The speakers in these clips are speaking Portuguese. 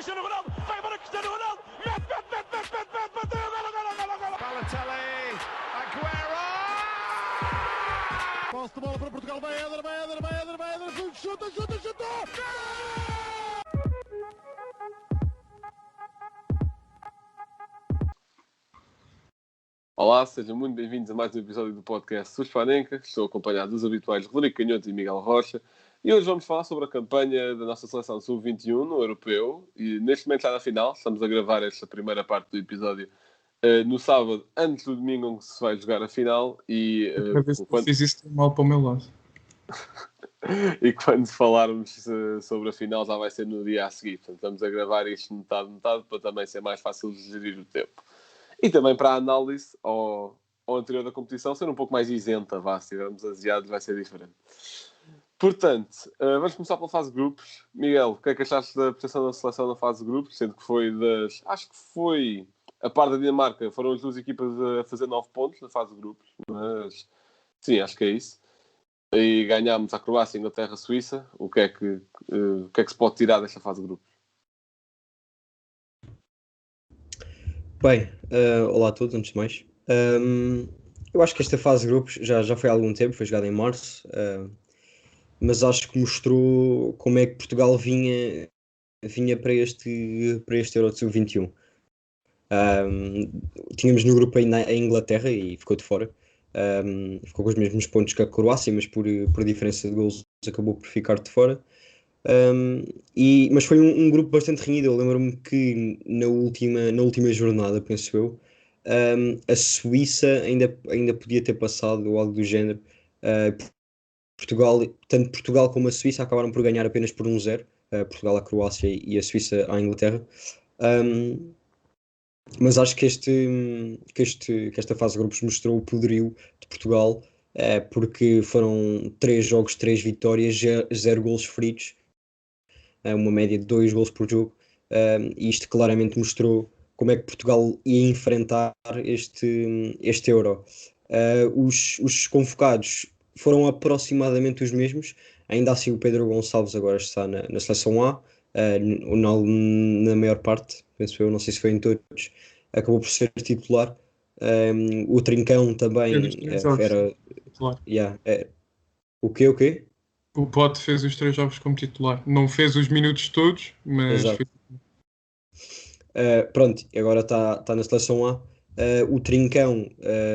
Cristiano Ronaldo, vai embora Cristiano Ronaldo, mete, bateu, golo. Balotelli, Aguero! Posse de bola para Portugal, vai Éder, chuta! Olá, sejam muito bem-vindos a mais um episódio do podcast Suspanenka. Estou acompanhado dos habituais Rodrigo Canhoto e Miguel Rocha. E hoje vamos falar sobre a campanha da nossa seleção sub-21 no Europeu. E neste momento está na final. Estamos a gravar esta primeira parte do episódio no sábado, antes do domingo em que se vai jogar a final. E fiz isso mal para o meu lado. E quando falarmos sobre a final já vai ser no dia a seguir. Portanto, estamos a gravar isto metade para também ser mais fácil de gerir o tempo. E também para a análise ao anterior da competição ser um pouco mais isenta, se estivermos aziados vai ser diferente. Portanto, vamos começar pela fase de grupos. Miguel, o que é que achaste da prestação da seleção na fase de grupos? Sendo que foi acho que foi, a par da Dinamarca, foram as duas equipas a fazer 9 pontos na fase de grupos. Mas, sim, acho que é isso. E ganhámos a Croácia, Inglaterra, Suíça. O que é que se pode tirar desta fase de grupos? Bem, olá a todos, antes de mais. Eu acho que esta fase de grupos já foi há algum tempo, foi jogada em março, mas acho que mostrou como é que Portugal vinha para este Euro de Sub-21. Tínhamos no grupo ainda a Inglaterra e ficou de fora. Ficou com os mesmos pontos que a Croácia, mas por diferença de golos acabou por ficar de fora. Mas foi um grupo bastante renhido. Eu lembro-me que na última jornada, penso eu, a Suíça ainda podia ter passado ou algo do género. Tanto Portugal como a Suíça acabaram por ganhar apenas por 1-0. Portugal à Croácia e a Suíça à Inglaterra. Mas acho que esta fase de grupos mostrou o poderio de Portugal, porque foram 3 jogos, 3 vitórias, 0 golos feridos. Uma média de 2 golos por jogo, e isto claramente mostrou como é que Portugal ia enfrentar este Euro. Os convocados foram aproximadamente os mesmos, ainda assim o Pedro Gonçalves agora está na seleção A, na maior parte, penso eu, não sei se foi em todos, acabou por ser titular. O Trincão também era... O quê? O Pote fez os 3 jogos como titular. Não fez os minutos todos, mas... Pronto, agora está na seleção A. O Trincão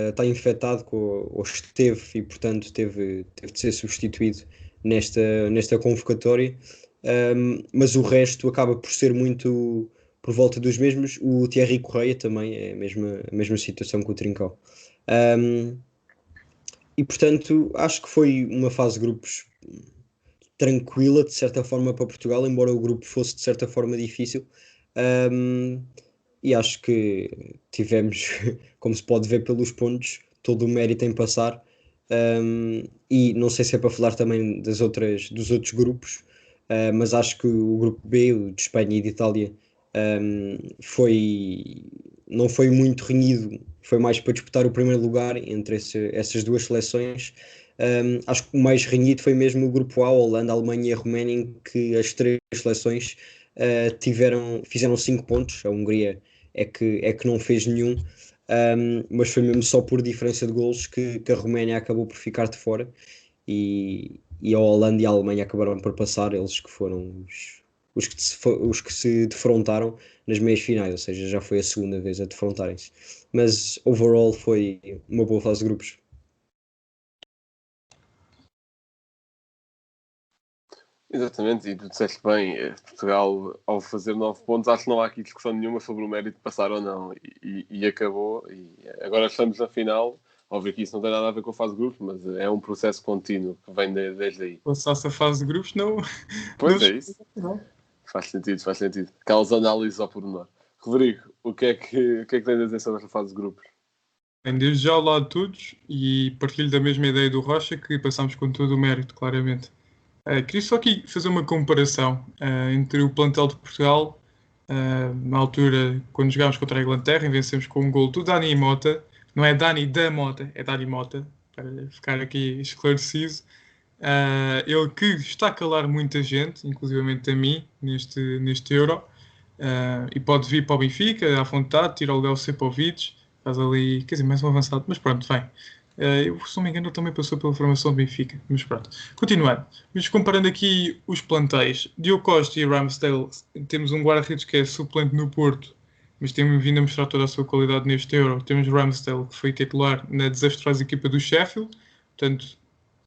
está infectado ou esteve, e portanto teve de ser substituído nesta convocatória. Mas o resto acaba por ser muito por volta dos mesmos. O Thierry Correia também é a mesma situação que o Trincão. E portanto acho que foi uma fase de grupos tranquila, de certa forma, para Portugal, embora o grupo fosse de certa forma difícil. E acho que tivemos, como se pode ver pelos pontos, todo o mérito em passar. E não sei se é para falar também dos outros grupos, mas acho que o grupo B, o de Espanha e de Itália, não foi muito renhido, foi mais para disputar o primeiro lugar entre essas duas seleções. Acho que o mais renhido foi mesmo o grupo A, a Holanda, a Alemanha e a Roménia, em que as 3 seleções fizeram 5 pontos. A Hungria é que não fez nenhum, mas foi mesmo só por diferença de golos que a Roménia acabou por ficar de fora, e a Holanda e a Alemanha acabaram por passar, eles que foram os que se defrontaram nas meias finais, ou seja, já foi a segunda vez a defrontarem-se. Mas overall foi uma boa fase de grupos. Exatamente, e tu disseste bem, Portugal, ao fazer 9 pontos, acho que não há aqui discussão nenhuma sobre o mérito de passar ou não, e acabou, e agora estamos na final. Óbvio que isso não tem nada a ver com a fase de grupos, mas é um processo contínuo que vem desde aí. Passasse a fase de grupos, não... Pois não... é isso. Faz sentido. Aquelas análises ao pormenor. Rodrigo, o que é que tens a dizer sobre esta fase de grupos? Desde já ao lado de todos, e partilho da mesma ideia do Rocha, que passámos com todo o mérito, claramente. Queria só aqui fazer uma comparação entre o plantel de Portugal, na altura, quando jogámos contra a Inglaterra, e vencemos com um gol do Dani Mota. Não é Dani da Mota, é Dani Mota, para ficar aqui esclarecido. Ele que está a calar muita gente, inclusivamente a mim, neste Euro. e pode vir para o Benfica à vontade, tira o Léo Sepovic, faz ali, quer dizer, mais um avançado, mas pronto, vem. Eu, se não me engano, ele também passou pela formação do Benfica, mas pronto. Continuando, mas comparando aqui os plantéis, Diogo Costa e Ramsdale, temos um guarda-redes que é suplente no Porto, mas tem vindo a mostrar toda a sua qualidade neste Euro. Temos Ramsdale, que foi titular na desastrosa equipa do Sheffield, portanto,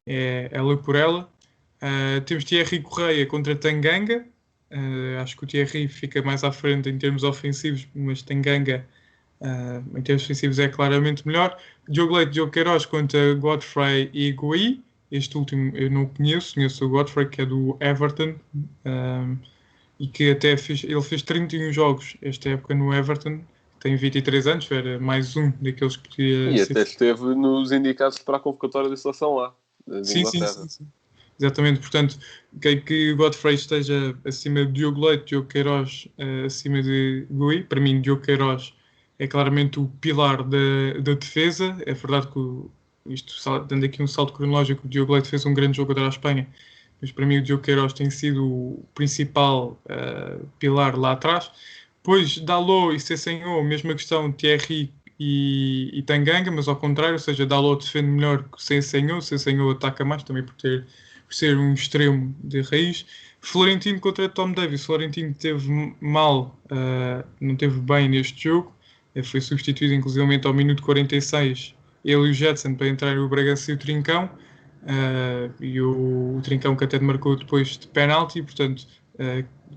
é ela por ela. Temos Thierry Correia contra Tanganga. Acho que o Thierry fica mais à frente em termos ofensivos, mas Tanganga em termos ofensivos é claramente melhor. Diogo Leite, Diogo Queiroz contra Godfrey e Higuaín. Este último eu não conheço o Godfrey, que é do Everton, e que até ele fez 31 jogos esta época no Everton, tem 23 anos, era mais um daqueles que podia E até esteve nos indicados para a convocatória da seleção lá, de Inglaterra. Sim. Exatamente, portanto, creio que o Godfrey esteja acima de Diogo Leite, Diogo Queiroz acima de Gui. Para mim, Diogo Queiroz é claramente o pilar da defesa. É verdade que, dando aqui um salto cronológico, o Diogo Leite fez um grande jogo contra a Espanha, mas para mim o Diogo Queiroz tem sido o principal pilar lá atrás. Depois, Dalot e Sessegnon, mesma questão, Thierry e Tanganga, mas ao contrário, ou seja, Dalot defende melhor que Sessegnon ataca mais, também por ser um extremo de raiz. Florentino contra Tom Davies. Florentino teve mal, não teve bem neste jogo, foi substituído inclusivamente ao minuto 46, ele e o Jetson, para entrar o Bragança e o Trincão, e o Trincão que até marcou depois de penalti, portanto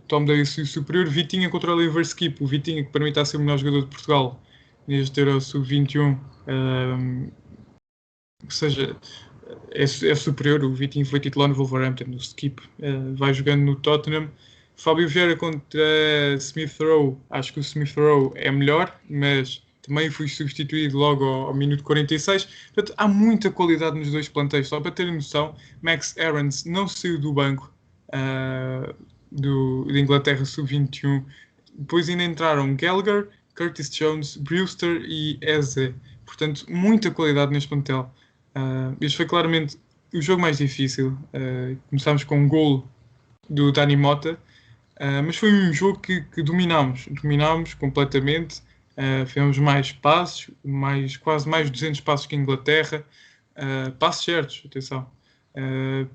Tom Davies foi superior. Vitinha contra o Oliver Skip. O Vitinha, que para mim está a ser o melhor jogador de Portugal neste Euro Sub-21, ou seja, é superior. O Vitinho foi titular no Wolverhampton, o Skip vai jogando no Tottenham. Fábio Vieira contra Smith Rowe. Acho que o Smith Rowe é melhor, mas também foi substituído logo ao minuto 46. Portanto, há muita qualidade nos dois plantéis. Só para terem noção, Max Aarons não saiu do banco de Inglaterra Sub-21. Depois ainda entraram Gallagher, Curtis Jones, Brewster e Eze. Portanto, muita qualidade neste plantel. Este foi claramente o jogo mais difícil. Começámos com um gol do Dani Mota, mas foi um jogo que dominámos completamente. Fizemos mais passos, quase mais 200 passos que a Inglaterra, passos certos, atenção.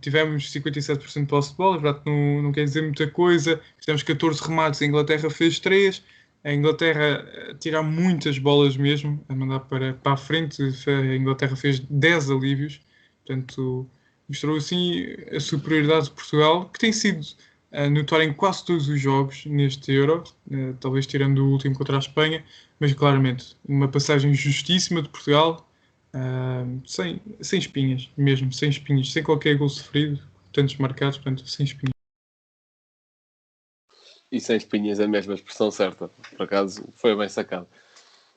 Tivemos 57% de posse de bola, é verdade que não quer dizer muita coisa. Fizemos 14 remates, a Inglaterra fez 3. A Inglaterra tira muitas bolas mesmo, a mandar para a frente. A Inglaterra fez 10 alívios, portanto mostrou assim a superioridade de Portugal, que tem sido notória em quase todos os jogos neste Euro, talvez tirando o último contra a Espanha, mas claramente uma passagem justíssima de Portugal, sem espinhas mesmo, sem qualquer gol sofrido, tantos marcados, portanto sem espinhas. E sem espinhas é a mesma expressão certa. Por acaso, foi bem sacado.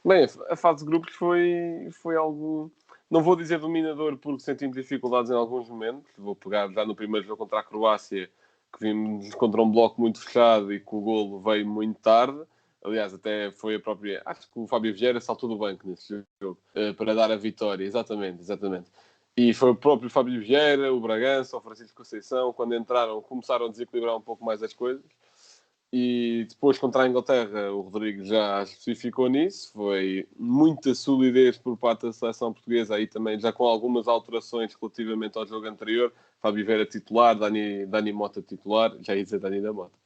Bem, a fase de grupos foi algo... Não vou dizer dominador, porque sentimos dificuldades em alguns momentos. Vou pegar já no primeiro jogo contra a Croácia, que vimos contra um bloco muito fechado e que o golo veio muito tarde. Aliás, até foi a própria... Acho que o Fábio Vieira saltou do banco nesse jogo para dar a vitória. Exatamente. E foi o próprio Fábio Vieira, o Bragança, o Francisco Conceição, quando entraram, começaram a desequilibrar um pouco mais as coisas. E depois contra a Inglaterra, o Rodrigo já especificou nisso. Foi muita solidez por parte da seleção portuguesa, aí também já com algumas alterações relativamente ao jogo anterior. Fábio Vieira titular, Dani Mota titular, já ia dizer Dani da Mota.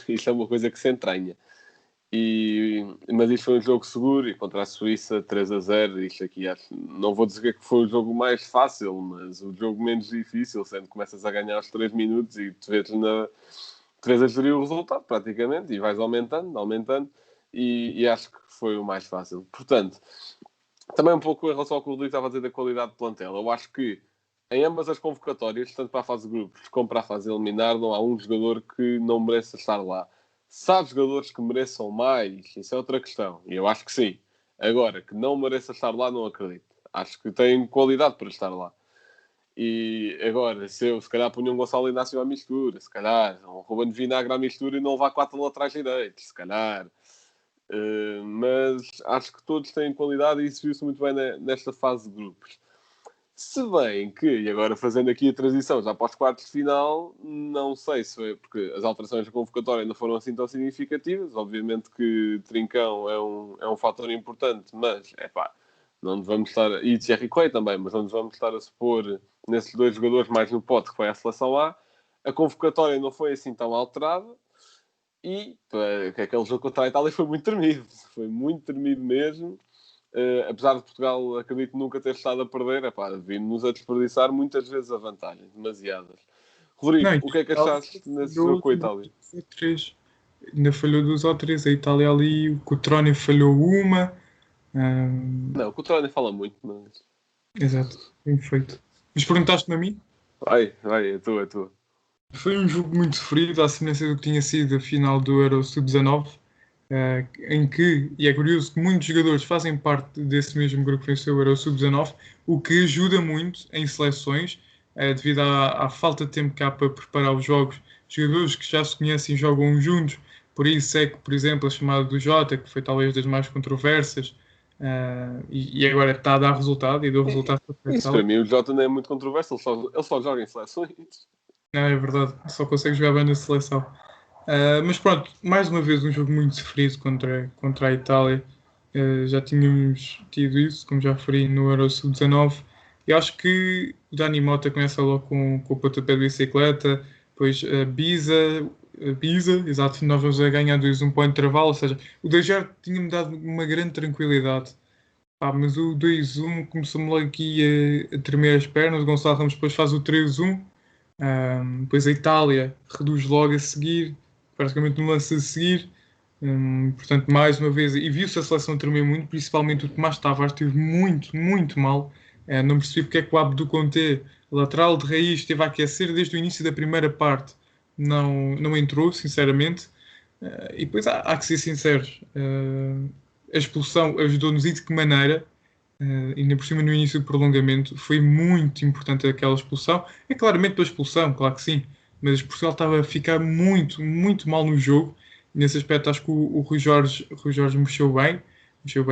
Isto é uma coisa que se entranha. Mas isto foi um jogo seguro, e contra a Suíça 3-0, isto aqui não vou dizer que foi o jogo mais fácil, mas o jogo menos difícil, sendo que começas a ganhar aos 3 minutos e te vês a gerir o resultado praticamente, e vais aumentando, e acho que foi o mais fácil. Portanto, também um pouco em relação ao que o Rodrigo estava a dizer da qualidade de plantel, eu acho que em ambas as convocatórias, tanto para a fase de grupos como para a fase eliminar, não há um jogador que não mereça estar lá. Se há jogadores que mereçam mais, isso é outra questão, e eu acho que sim. Agora, que não mereça estar lá, não acredito. Acho que tem qualidade para estar lá. E agora, se calhar punha um Gonçalo Inácio à mistura, se calhar um Ruben Vinagre à mistura e não levar 4 laterais direitos, se calhar. Mas acho que todos têm qualidade e isso viu-se muito bem nesta fase de grupos. Se bem que, e agora fazendo aqui a transição já para os quartos de final, não sei se foi porque as alterações da convocatória não foram assim tão significativas. Obviamente que Trincão é um fator importante, mas, não nos vamos estar... E Thierry Coy também, mas não nos vamos estar a supor nesses dois jogadores mais no pote que foi a seleção A. A convocatória não foi assim tão alterada. E aquele jogo contra a Itália foi muito tremido. Foi muito tremido mesmo. Apesar de Portugal, acredito, nunca ter estado a perder, vimos-nos a desperdiçar muitas vezes a vantagem, demasiadas. Rodrigo, Não, o que é que achaste nesse jogo com a Itália? Ainda falhou 2 ou 3. A Itália ali, o Cotrone falhou uma. Não, o Cotrone fala muito, mas... Exato, bem feito. Mas perguntaste-me a mim? Vai, é tua. Foi um jogo muito sofrido, à semelhança do que tinha sido a final do Euro Sub-19. Em que, e é curioso que muitos jogadores fazem parte desse mesmo grupo que venceu o Euro Sub-19, o que ajuda muito em seleções, devido à falta de tempo que há para preparar os jogos. Jogadores que já se conhecem jogam juntos, por isso é que, por exemplo, a chamada do Jota, que foi talvez das mais controversas, e agora está a dar resultado, e deu resultado para Isso para mim, o Jota não é muito controverso, ele só joga em seleções. Não, é verdade, só consegue jogar bem na seleção. Mas pronto, mais uma vez um jogo muito sofrido contra a Itália. Já tínhamos tido isso, como já referi, no Euro Sub-19. E acho que o Dani Mota começa logo com o pontapé de bicicleta, depois Biza, exato, nós vamos a ganhar 2-1 para o intervalo, ou seja, o 2-0 tinha-me dado uma grande tranquilidade. Mas o 2-1 começou-me logo aqui a tremer as pernas, o Gonçalo Ramos depois faz o 3-1. Depois a Itália reduz logo a seguir, praticamente no lance a seguir. Portanto, mais uma vez, e viu-se a seleção tremer muito, principalmente o Tomás Tavares esteve muito, muito mal. Não percebi porque é que o Abdou Conté, lateral de raiz, esteve a aquecer desde o início da primeira parte. Não entrou, sinceramente. E depois há que ser sinceros. A expulsão ajudou-nos e de que maneira? Ainda por cima no início do prolongamento foi muito importante aquela expulsão. É claramente pela expulsão, claro que sim, mas Portugal estava a ficar muito, muito mal no jogo. Nesse aspecto acho que o Rui Jorge mexeu bem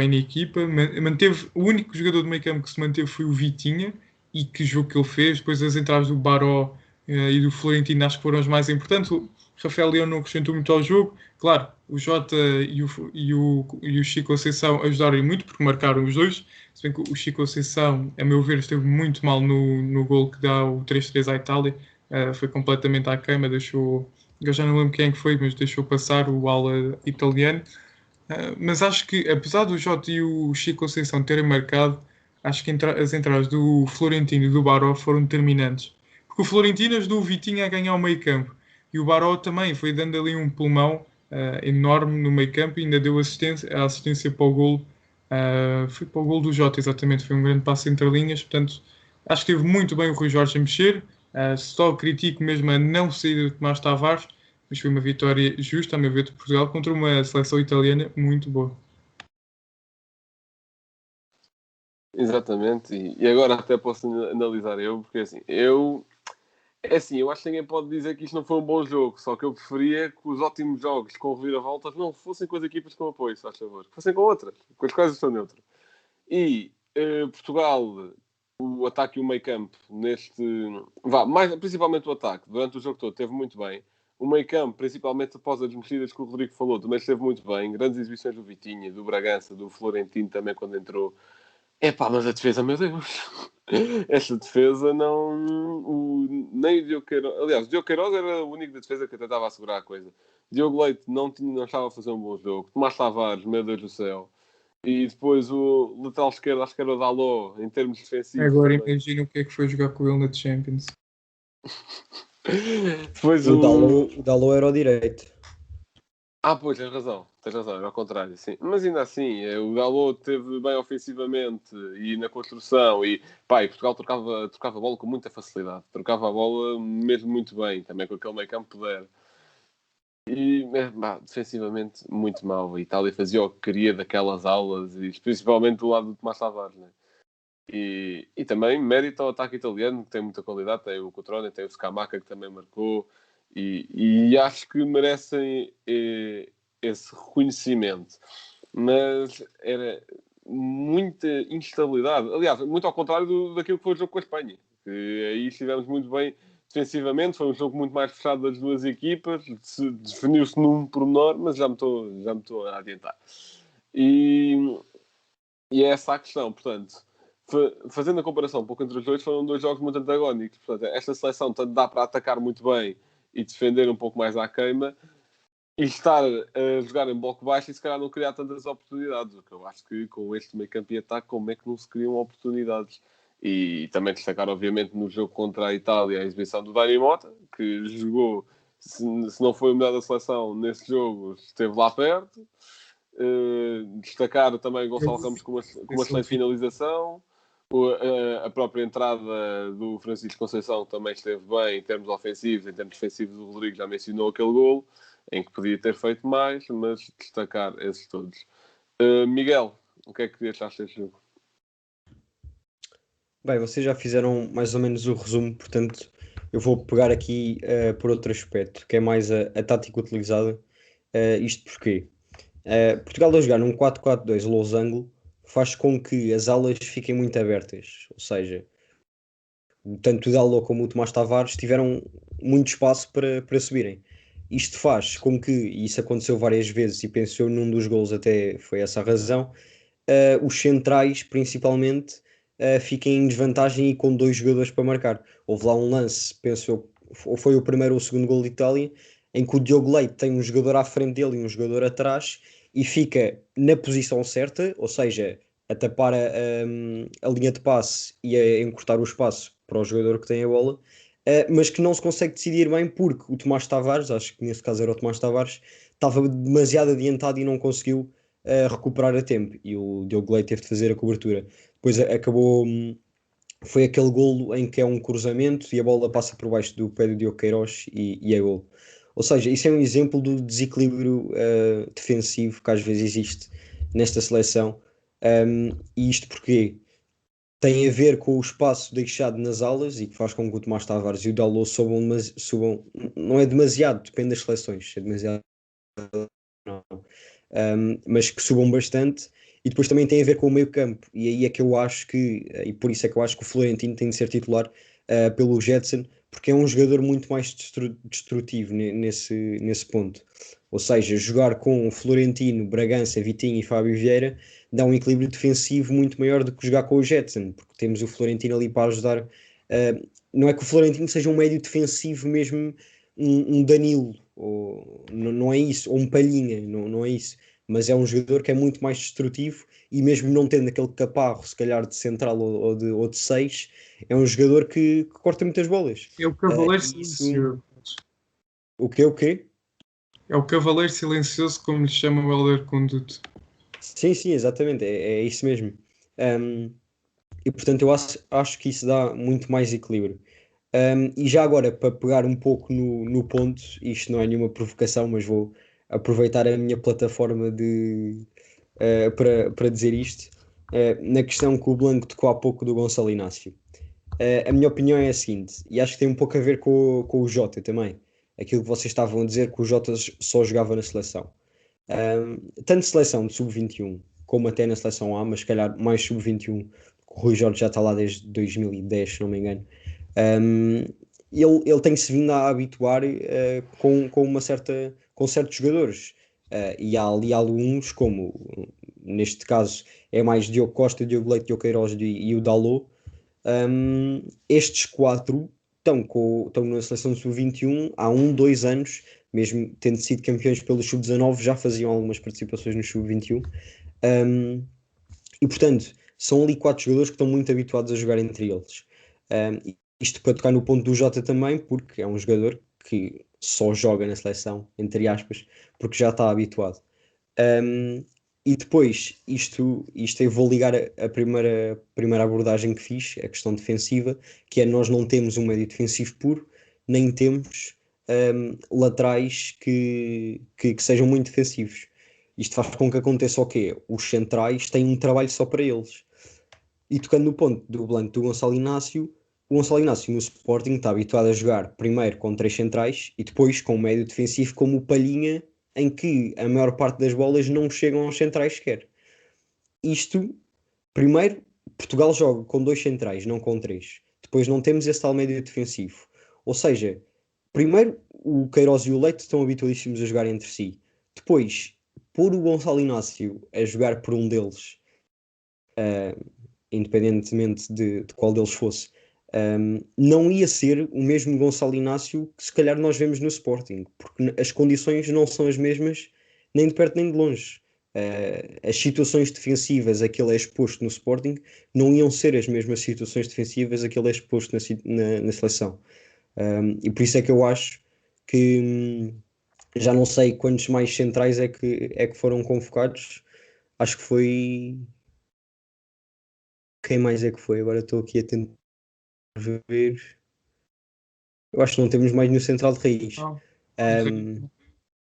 na equipa, manteve, o único jogador do meio campo que se manteve foi o Vitinha, e que jogo que ele fez. Depois as entradas do Baró e do Florentino acho que foram as mais importantes. O Rafael Leão não acrescentou muito ao jogo. Claro, o Jota e o Chico Conceição ajudaram muito porque marcaram os dois. Se bem que o Chico Conceição, a meu ver, esteve muito mal no gol que dá o 3-3 à Itália. Foi completamente à queima, deixou... Eu já não lembro quem é que foi, mas deixou passar o ala italiano. Mas acho que, apesar do Jota e o Chico Conceição terem marcado, acho que as entradas do Florentino e do Baró foram determinantes. Porque o Florentino ajudou o Vitinho a ganhar o meio campo. E o Baró também foi dando ali um pulmão enorme no meio campo e ainda deu a assistência para o golo. Foi para o golo do Jota, exatamente. Foi um grande passo entre linhas. Portanto, acho que esteve muito bem o Rui Jorge a mexer. Só critico mesmo a não saída de Tomás Tavares, mas foi uma vitória justa, a meu ver, de Portugal contra uma seleção italiana muito boa. Exatamente, e agora até posso analisar porque eu acho que ninguém pode dizer que isto não foi um bom jogo, só que eu preferia que os ótimos jogos com reviravoltas não fossem com as equipas com apoio, se faz favor, fossem com outras, com as quais estão neutras. E Portugal, o ataque e o meio campo principalmente o ataque, durante o jogo todo esteve muito bem. O meio campo, principalmente após as mexidas que o Rodrigo falou, também esteve muito bem. Grandes exibições do Vitinha, do Bragança, do Florentino também quando entrou. Mas a defesa, meu Deus. Esta defesa nem o Diogo Queiroz... Aliás, o Diogo Queiroz era o único da defesa que tentava assegurar a coisa. Diogo Leite não estava a fazer um bom jogo. Tomás Tavares, meu Deus do céu. E depois o lateral esquerdo, acho que era o Dalot, em termos defensivos. Agora imagina o que é que foi jogar com ele na Champions. Depois o Dalot era o direito. Pois, tens razão, era ao contrário, sim. Mas ainda assim, o Dalot esteve bem ofensivamente e na construção, e Portugal trocava a bola com muita facilidade, trocava a bola mesmo muito bem, também com aquele meio campo poder. E defensivamente muito mal. A Itália fazia o que queria daquelas aulas, e principalmente do lado do Tomás Tavares, né? E também mérito ao ataque italiano, que tem muita qualidade, tem o Cotrone, tem o Scamacca que também marcou. E acho que merecem esse reconhecimento. Mas muita instabilidade. Aliás, muito ao contrário daquilo que foi o jogo com a Espanha. Que aí estivemos muito bem defensivamente, foi um jogo muito mais fechado das duas equipas, definiu-se num pormenor, mas já me estou a adiantar. E é essa a questão, portanto, fazendo a comparação um pouco entre os dois, foram dois jogos muito antagónicos. Portanto, esta seleção tanto dá para atacar muito bem e defender um pouco mais à queima, e estar a jogar em bloco baixo e se calhar não criar tantas oportunidades. O que eu acho que com este meio campo e ataque, como é que não se criam oportunidades? E também destacar, obviamente, no jogo contra a Itália, a exibição do Dani Mota, que jogou, se não foi o melhor da seleção nesse jogo, esteve lá perto. Destacar também Gonçalo Ramos com uma excelente finalização. A própria entrada do Francisco Conceição também esteve bem em termos ofensivos. Em termos defensivos, o Rodrigo já mencionou aquele golo, em que podia ter feito mais, mas destacar esses todos. Miguel, o que é que achaste deste jogo? Bem, vocês já fizeram mais ou menos o resumo, portanto, eu vou pegar aqui por outro aspecto, que é mais a tática utilizada. Isto porquê? Portugal a jogar num 4-4-2 losango faz com que as alas fiquem muito abertas, ou seja, tanto o Dalot como o Tomás Tavares tiveram muito espaço para subirem. Isto faz com que, e isso aconteceu várias vezes, e penso eu num dos golos até foi essa a razão, os centrais principalmente fiquem em desvantagem e com dois jogadores para marcar. Houve lá um lance, penso eu, ou foi o primeiro ou o segundo gol de Itália, em que o Diogo Leite tem um jogador à frente dele e um jogador atrás e fica na posição certa, ou seja, a tapar a linha de passe e a encurtar o espaço para o jogador que tem a bola, mas que não se consegue decidir bem porque o Tomás Tavares, acho que nesse caso era o Tomás Tavares, estava demasiado adiantado e não conseguiu recuperar a tempo, e o Diogo Leite teve de fazer a cobertura. Depois acabou, foi aquele golo em que é um cruzamento e a bola passa por baixo do pé do Diogo Queiroz e é golo. Ou seja, isso é um exemplo do desequilíbrio defensivo que às vezes existe nesta seleção. E isto porque tem a ver com o espaço deixado nas alas e que faz com que o Tomás Tavares e o Dalot subam, não é demasiado, depende das seleções, é demasiado, não. Mas que subam bastante. E depois também tem a ver com o meio campo, e aí é que eu acho que, e por isso é que eu acho que o Florentino tem de ser titular pelo Gedson, porque é um jogador muito mais destrutivo nesse ponto. Ou seja, jogar com Florentino, Bragança, Vitinho e Fábio Vieira dá um equilíbrio defensivo muito maior do que jogar com o Gedson, porque temos o Florentino ali para ajudar. Não é que o Florentino seja um médio defensivo mesmo, um Danilo, ou, não é isso, ou um Palhinha, não é isso. Mas é um jogador que é muito mais destrutivo e mesmo não tendo aquele caparro, se calhar de central ou de 6, é um jogador que corta muitas bolas. É o cavaleiro silencioso. O quê? É o cavaleiro silencioso, como lhe chama o Hélder Conduto. Sim, exatamente, é isso mesmo. E portanto eu acho que isso dá muito mais equilíbrio. E já agora, para pegar um pouco no ponto, isto não é nenhuma provocação, mas vou aproveitar a minha plataforma para dizer isto, na questão que o Blanco tocou há pouco do Gonçalo Inácio. A minha opinião é a seguinte, e acho que tem um pouco a ver com o Jota também, aquilo que vocês estavam a dizer, que o Jota só jogava na seleção. Tanto seleção de sub-21 como até na seleção A, mas se calhar mais sub-21, o Rui Jorge já está lá desde 2010, se não me engano. Ele tem-se vindo a habituar com certos jogadores, e há ali alguns, como neste caso é mais Diogo Costa, Diogo Leite, Diogo Queiroz e o Dalot. Estes 4 estão na seleção de sub-21 há 2 anos, mesmo tendo sido campeões pelo sub-19, já faziam algumas participações no sub-21, e portanto são ali 4 jogadores que estão muito habituados a jogar entre eles. Isto para tocar no ponto do Jota também, porque é um jogador que só joga na seleção, entre aspas, porque já está habituado. E depois, isto eu vou ligar a primeira abordagem que fiz, a questão defensiva, que é nós não temos um médio defensivo puro, nem temos laterais que sejam muito defensivos. Isto faz com que aconteça o quê? Os centrais têm um trabalho só para eles. E tocando no ponto do Blanco do Gonçalo Inácio, o Gonçalo Inácio no Sporting está habituado a jogar primeiro com 3 centrais e depois com um médio defensivo como o Palhinha, em que a maior parte das bolas não chegam aos centrais sequer. isto, primeiro, Portugal joga com 2 centrais, não com 3. Depois não temos esse tal médio defensivo. Ou seja, primeiro o Queiroz e o Leite estão habituadíssimos a jogar entre si. Depois, pôr o Gonçalo Inácio a jogar por um deles, independentemente de qual deles fosse, não ia ser o mesmo Gonçalo Inácio que se calhar nós vemos no Sporting, porque as condições não são as mesmas nem de perto nem de longe. As situações defensivas a que ele é exposto no Sporting não iam ser as mesmas situações defensivas a que ele é exposto na seleção. E por isso é que eu acho que já não sei quantos mais centrais é que foram convocados. Acho que foi. Quem mais é que foi? Agora estou aqui a tentar ver. Eu acho que não temos mais nenhum central de raiz. Não. Um,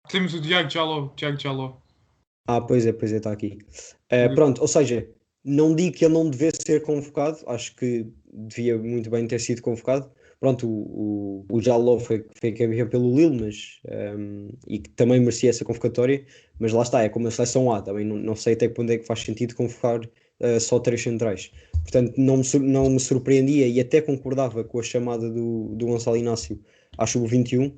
Temos o Tiago Jaló. pois é, está aqui. Pronto, ou seja, não digo que ele não devesse ser convocado, acho que devia muito bem ter sido convocado. Pronto, o Jaló foi campeão pelo Lille, mas, e que também merecia essa convocatória, mas lá está, é como a seleção A, também não sei até que ponto é que faz sentido convocar só 3 centrais. Portanto, não me surpreendia e até concordava com a chamada do Gonçalo Inácio à sub-21,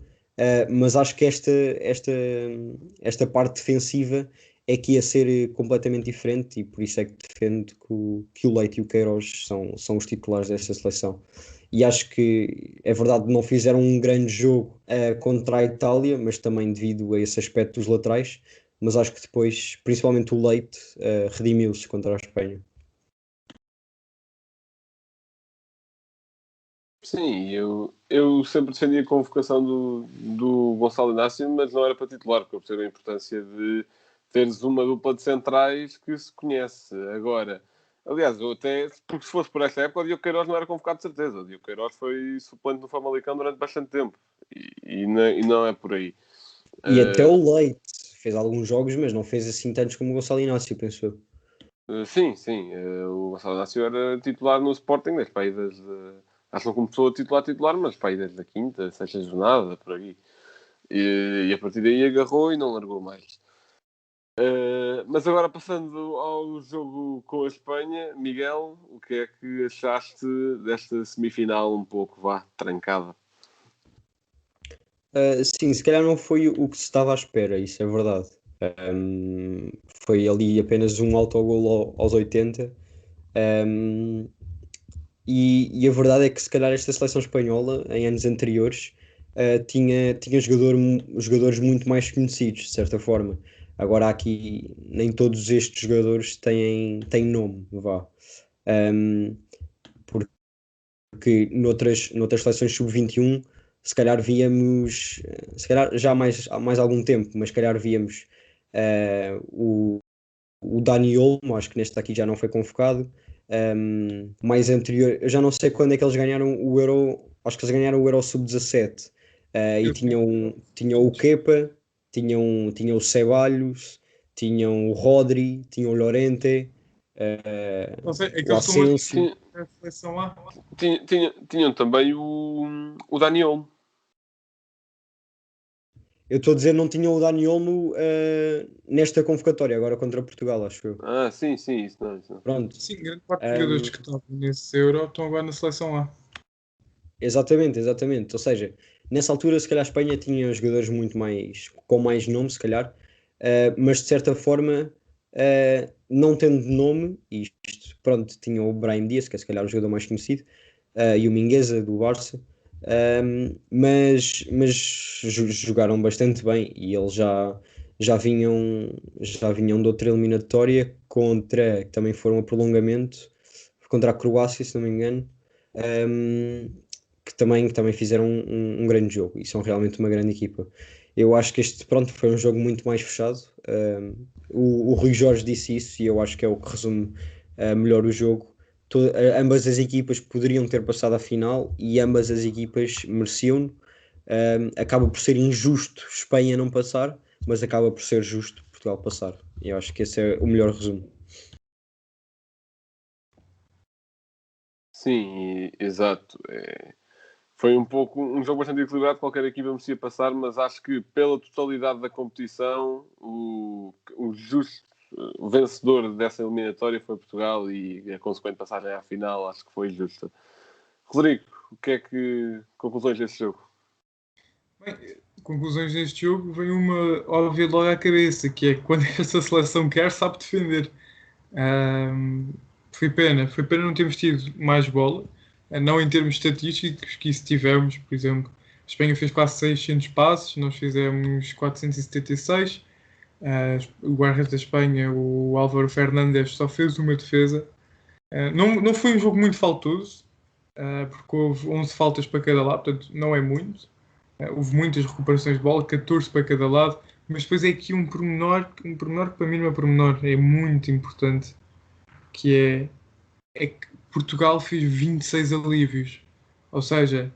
mas acho que esta parte defensiva é que ia ser completamente diferente e por isso é que defendo que o Leite e o Queiroz são os titulares desta seleção. E acho que é verdade, não fizeram um grande jogo contra a Itália, mas também devido a esse aspecto dos laterais. Mas acho que depois, principalmente o Leite, redimiu-se contra a Espanha. Sim, eu sempre defendi a convocação do Gonçalo Inácio, mas não era para titular, porque eu percebo a importância de teres uma dupla de centrais que se conhece. Agora, aliás, eu até, porque se fosse por esta época, o Diogo Queiroz não era convocado de certeza. O Diogo Queiroz foi suplente no Famalicão durante bastante tempo. E não é por aí. E até o Leite fez alguns jogos, mas não fez assim tantos como o Gonçalo Inácio, penso eu. Sim. O Gonçalo Inácio era titular no Sporting, desde para aí acho que não começou a titular, mas para aí desde a quinta, sexta jornada, por aí. E a partir daí agarrou e não largou mais. Mas agora passando ao jogo com a Espanha, Miguel, o que é que achaste desta semifinal um pouco, trancada? Sim, se calhar não foi o que se estava à espera, isso é verdade. Foi ali apenas um autogol aos 80. E a verdade é que se calhar esta seleção espanhola, em anos anteriores, tinha jogadores muito mais conhecidos, de certa forma. Agora aqui nem todos estes jogadores têm nome, vá. Porque noutras seleções sub-21 se calhar víamos, se calhar já há mais algum tempo, mas se calhar víamos o Dani Olmo, acho que neste aqui já não foi convocado. Mais anterior, eu já não sei quando é que eles ganharam o Euro, acho que eles ganharam o Euro Sub-17, e tinham o Kepa, tinham o Ceballos, tinham o Rodri, tinham o Llorente, Não sei, o aqueles são mais Asensio. da seleção lá. Tinham também o Dani Olmo. Eu estou a dizer, não tinham o Dani Olmo nesta convocatória, agora contra Portugal, acho eu. Sim, isso não. Pronto. Sim, grande parte dos jogadores que estavam nesse Euro estão agora na seleção lá. Exatamente. Ou seja, nessa altura, se calhar a Espanha tinha jogadores com mais nome, se calhar, mas de certa forma, não tendo nome, isto, pronto, tinha o Brahim Diaz, que é se calhar o jogador mais conhecido, e o Mingueza do Barça, mas jogaram bastante bem e eles já vinham de outra eliminatória que também foram a prolongamento contra a Croácia, se não me engano, que também fizeram um grande jogo e são realmente uma grande equipa. Eu acho que este foi um jogo muito mais fechado. O Rui Jorge disse isso e eu acho que é o que resume melhor o jogo. Ambas as equipas poderiam ter passado à final e ambas as equipas mereciam. Acaba por ser injusto Espanha não passar, mas acaba por ser justo Portugal passar. E eu acho que esse é o melhor resumo. Sim, exato. Foi um jogo bastante equilibrado, qualquer equipa merecia passar, mas acho que pela totalidade da competição, o justo o vencedor dessa eliminatória foi Portugal e a consequente passagem à final acho que foi justa. Rodrigo, o que é que conclusões desse jogo? Bem, conclusões deste jogo, vem uma óbvia logo à cabeça, que é que quando esta seleção quer, sabe defender. Foi pena não termos tido mais bola, não em termos estatísticos, que isso tivemos, por exemplo, a Espanha fez quase 600 passes, nós fizemos 476, o guarda da Espanha, o Álvaro Fernandes, só fez uma defesa. Não foi um jogo muito faltoso, porque houve 11 faltas para cada lado, portanto não é muito. Houve muitas recuperações de bola, 14 para cada lado, mas depois é aqui um pormenor que para mim não é pormenor, é muito importante, que é que Portugal fez 26 alívios. Ou seja,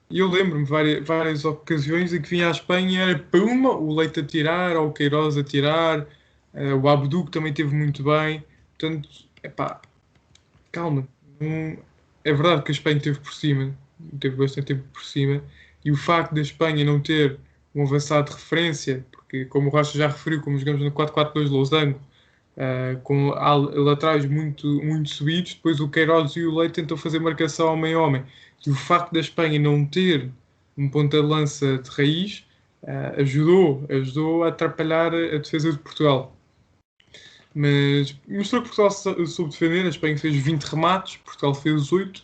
eu lembro-me várias ocasiões em que vinha à Espanha e era puma, o Leite a tirar, ou o Queiroz a tirar, o Abdu que também teve muito bem. Portanto, calma. É verdade que a Espanha teve por cima, teve bastante tempo por cima, e o facto da Espanha não ter um avançado de referência, porque como o Rocha já referiu, como jogamos no 4-4-2 de Losango, com laterais muito, muito subidos, depois o Queiroz e o Leite tentam fazer marcação homem-homem, e o facto da Espanha não ter um ponta de lança de raiz ajudou a atrapalhar a defesa de Portugal. Mas mostrou que Portugal soube defender. A Espanha fez 20 remates, Portugal fez 8.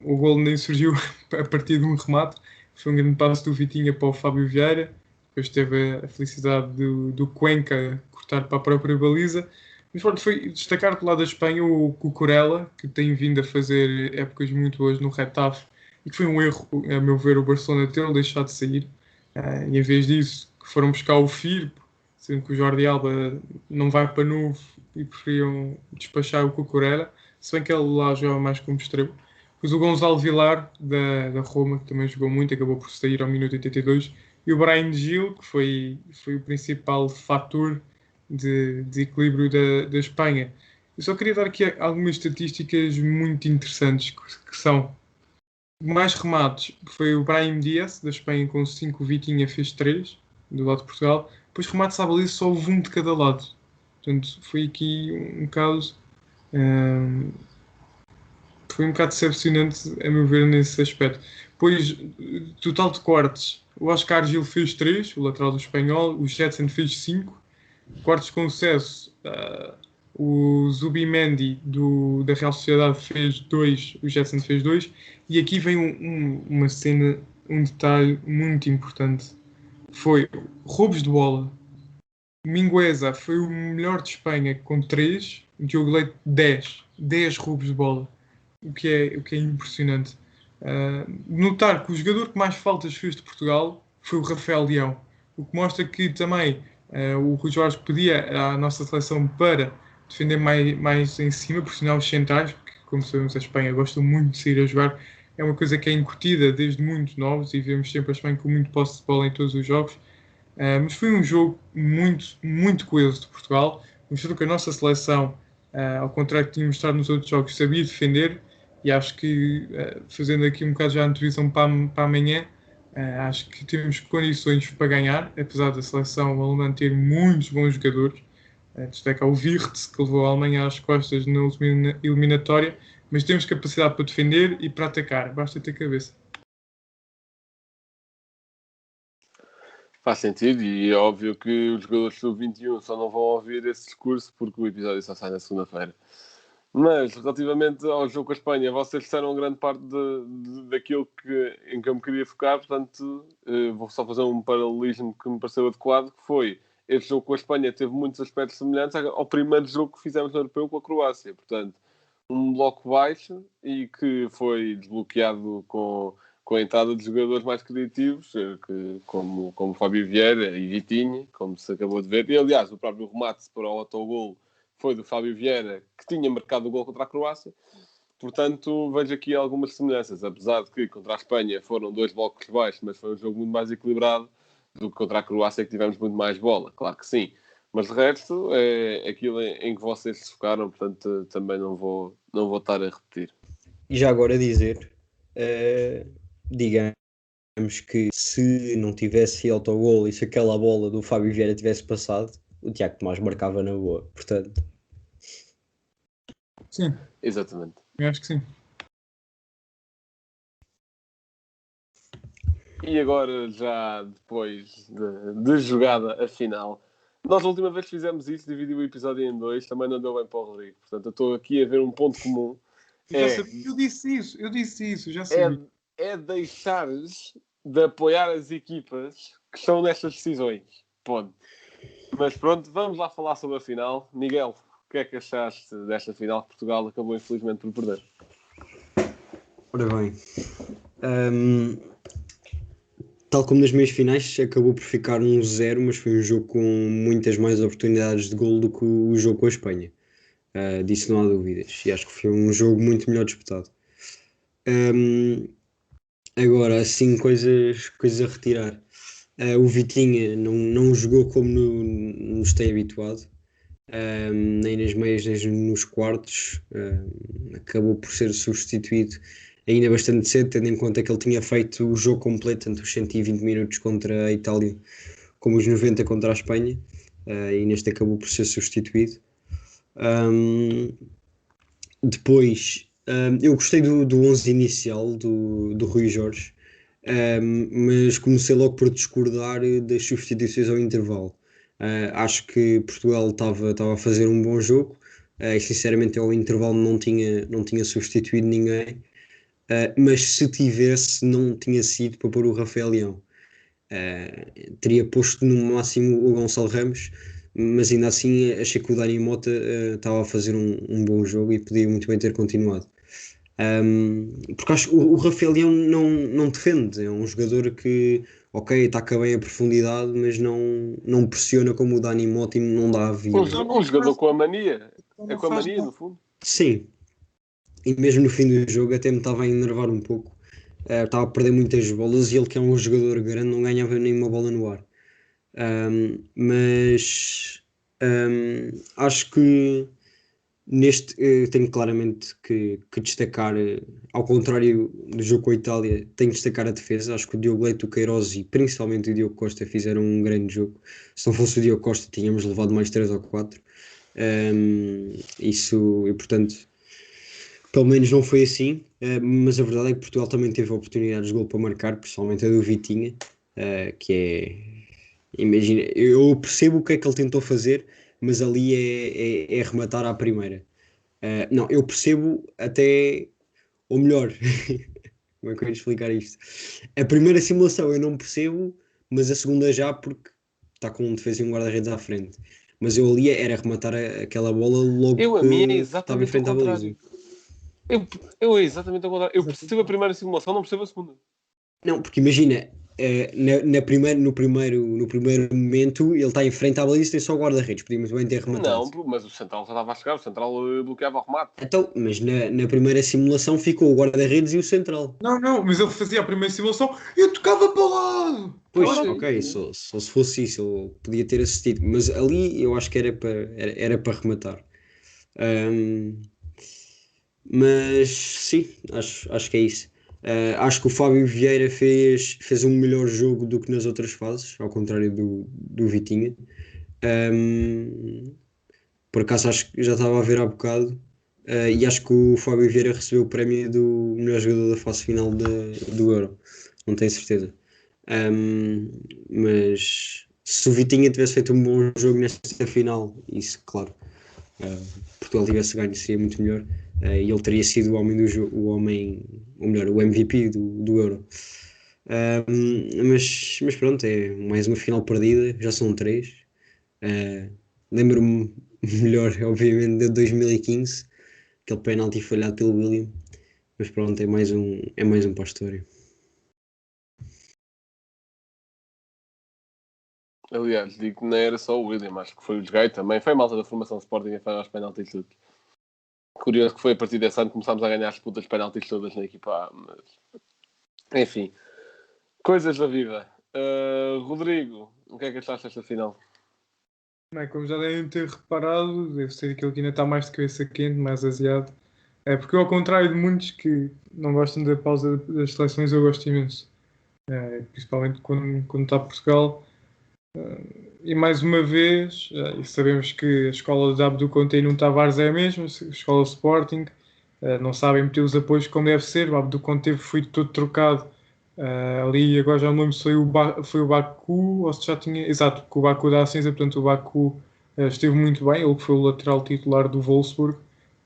O gol nem surgiu a partir de um remate, foi um grande passo do Vitinha para o Fábio Vieira, depois teve a felicidade do Cuenca cortar para a própria baliza. Mas pronto, foi destacar do lado da Espanha o Cucurella, que tem vindo a fazer épocas muito boas no Getafe, e que foi um erro, a meu ver, o Barcelona ter deixado de sair, e em vez disso que foram buscar o Firpo, sendo que o Jordi Alba não vai para novo e preferiam despachar o Cucurella, se bem que ele lá joga mais como extremo. Depois o Gonçalo Vilar, da Roma, que também jogou muito, acabou por sair ao minuto 82, e o Brahim Gil, que foi o principal fator de equilíbrio da Espanha. Eu só queria dar aqui algumas estatísticas muito interessantes, que são mais remates. Foi o Brahim Diaz, da Espanha, com 5, o Vitinha fez 3, do lado de Portugal. Depois remates à baliza só houve 1 de cada lado. Portanto, foi aqui um caso... foi um bocado decepcionante, a meu ver, nesse aspecto. Pois, total de cortes, o Oscar Gil fez 3, o lateral do Espanhol, o Jetson fez 5, cortes com sucesso, o Zubimendi da Real Sociedade fez 2, o Jetson fez 2, e aqui vem uma cena, um detalhe muito importante, foi roubos de bola. Mingueza foi o melhor de Espanha com 3, o Diogo Leite 10 roubos de bola. O que é impressionante. Notar que o jogador que mais faltas fez de Portugal foi o Rafael Leão, o que mostra que também o Rui Jorge pedia à nossa seleção para defender mais em cima, pressionar os centrais, porque, como sabemos, a Espanha gosta muito de sair a jogar. É uma coisa que é incutida desde muito novos e vemos sempre a Espanha com muito posse de bola em todos os jogos. Mas foi um jogo muito, muito coeso de Portugal. Mostrou que a nossa seleção, ao contrário que tinha mostrado nos outros jogos, sabia defender. E acho que, fazendo aqui um bocado já a antevisão para amanhã, acho que temos condições para ganhar, apesar da seleção alemã ter muitos bons jogadores. Destaca o Wirtz, que levou a Alemanha às costas na última eliminatória, mas temos capacidade para defender e para atacar, basta ter cabeça. Faz sentido, e é óbvio que os jogadores do 21 só não vão ouvir esse discurso porque o episódio só sai na segunda-feira. Mas, relativamente ao jogo com a Espanha, vocês disseram grande parte daquilo em que eu me queria focar, portanto, vou só fazer um paralelismo que me pareceu adequado, que foi, este jogo com a Espanha teve muitos aspectos semelhantes ao primeiro jogo que fizemos no Europeu com a Croácia. Portanto, um bloco baixo e que foi desbloqueado com a entrada de jogadores mais criativos, como Fábio Vieira e Vitinha, como se acabou de ver. E, aliás, o próprio remate para o autogol foi do Fábio Vieira, que tinha marcado o gol contra a Croácia. Portanto, vejo aqui algumas semelhanças, apesar de que contra a Espanha foram 2 blocos baixos, mas foi um jogo muito mais equilibrado do que contra a Croácia, que tivemos muito mais bola, claro que sim. Mas de resto, é aquilo em que vocês se focaram, portanto, também não vou estar a repetir. E já agora dizer, digamos que se não tivesse autogol e se aquela bola do Fábio Vieira tivesse passado, o Tiago Tomás marcava na boa. Portanto, Sim, Exatamente. eu acho que sim. E agora, já depois de jogada a final, nós a última vez que fizemos isso, dividi o episódio em 2, também não deu bem para o Rodrigo. Portanto, eu estou aqui a ver um ponto comum. Eu disse isso, já sabia. É deixares de apoiar as equipas que estão nestas decisões. Ponto. Mas pronto, vamos lá falar sobre a final. Miguel, o que é que achaste desta final que Portugal acabou infelizmente por perder? ora bem, tal como nas meias finais, acabou por ficar 1-0, mas foi um jogo com muitas mais oportunidades de golo do que o jogo com a Espanha. Disso não há dúvidas. E acho que foi um jogo muito melhor disputado. Agora, assim, coisas a retirar. O Vitinha não jogou como nos tem habituado. Nem nas meias, nem nos quartos. Acabou por ser substituído ainda bastante cedo, tendo em conta que ele tinha feito o jogo completo, tanto os 120 minutos contra a Itália como os 90 contra a Espanha, e neste acabou por ser substituído. Depois, eu gostei do 11 inicial do Rui Jorge, mas comecei logo por discordar das substituições ao intervalo. Acho que Portugal estava a fazer um bom jogo, e sinceramente ao intervalo não tinha substituído ninguém. Mas se tivesse, não tinha sido para pôr o Rafael Leão. Teria posto no máximo o Gonçalo Ramos, mas ainda assim achei que o Dani Mota estava a fazer um bom jogo e podia muito bem ter continuado. Porque acho que o Rafael Leão não defende, é um jogador que, ok, ataca bem a profundidade, mas não pressiona como o Dani Mota e não dá a vida. Um jogador com a mania. É com a mania, no fundo. Sim, e mesmo no fim do jogo até me estava a enervar um pouco. Estava a perder muitas bolas e ele, que é um jogador grande, não ganhava nenhuma bola no ar. Mas acho que neste tenho claramente que destacar, ao contrário do jogo com a Itália, tenho que destacar a defesa. Acho que o Diogo Leite, o Queiroz e principalmente o Diogo Costa fizeram um grande jogo. Se não fosse o Diogo Costa, tínhamos levado mais 3 ou 4. Isso, e portanto, pelo menos não foi assim, mas a verdade é que Portugal também teve oportunidades de gol para marcar, principalmente a do Vitinha, que é, imagina, eu percebo o que é que ele tentou fazer, mas ali é rematar à primeira. Não, eu percebo até, ou melhor, como é que eu ia explicar isto? A primeira simulação eu não percebo, mas a segunda já, porque está com um defesa e um guarda-redes à frente. Mas eu ali era rematar aquela bola logo A mim é que estava em exatamente o frente à baliza. contrário. Eu é exatamente ao contrário. Eu percebo a primeira simulação, não percebo a segunda. Não, porque imagina, no primeiro momento ele está em frente à baliza e tem só o guarda-redes, podia muito bem ter rematado. Não, mas o central já estava a chegar, o central bloqueava o remate. Então, mas na primeira simulação ficou o guarda-redes e o central. Não, mas ele fazia a primeira simulação e eu tocava para o lado. Pois, Ora, ok, só se fosse isso, eu podia ter assistido, mas ali eu acho que era para rematar. Mas sim, acho que é isso. Acho que o Fábio Vieira fez um melhor jogo do que nas outras fases, ao contrário do Vitinha. Por acaso acho que já estava a ver há bocado, e acho que o Fábio Vieira recebeu o prémio do melhor jogador da fase final do Euro. Não tenho certeza. Mas se o Vitinha tivesse feito um bom jogo nesta final, isso, claro, Portugal tivesse ganho, seria muito melhor. E ele teria sido o MVP do Euro. Mas pronto, é mais uma final perdida, já são 3. Lembro-me melhor, obviamente, de 2015, aquele penalti falhado pelo William, mas pronto, é mais um para a história. Aliás, digo que não era só o William, acho que foi o Jogai também. Foi a malta da formação Sporting a falhar os penaltis todos. Curioso que foi a partir desse ano que começámos a ganhar as putas de penaltis todas na equipa A, mas... Enfim, coisas da vida. Rodrigo, o que é que achaste desta final? Como já devem ter reparado, deve ser aquele que ainda está mais de cabeça quente, mais aziado. Porque eu, ao contrário de muitos que não gostam da pausa das seleções, eu gosto imenso. Principalmente quando está Portugal. e mais uma vez, e sabemos que a escola de Abdu Conte e Nuno Tavares é a mesma, a escola Sporting, não sabem meter os apoios como deve ser. O Abdu Conte foi todo trocado ali, agora já não lembro se foi o Baku ou se já tinha. Exato, porque o Baku dá a cinza, portanto o Baku esteve muito bem, ele que foi o lateral titular do Wolfsburg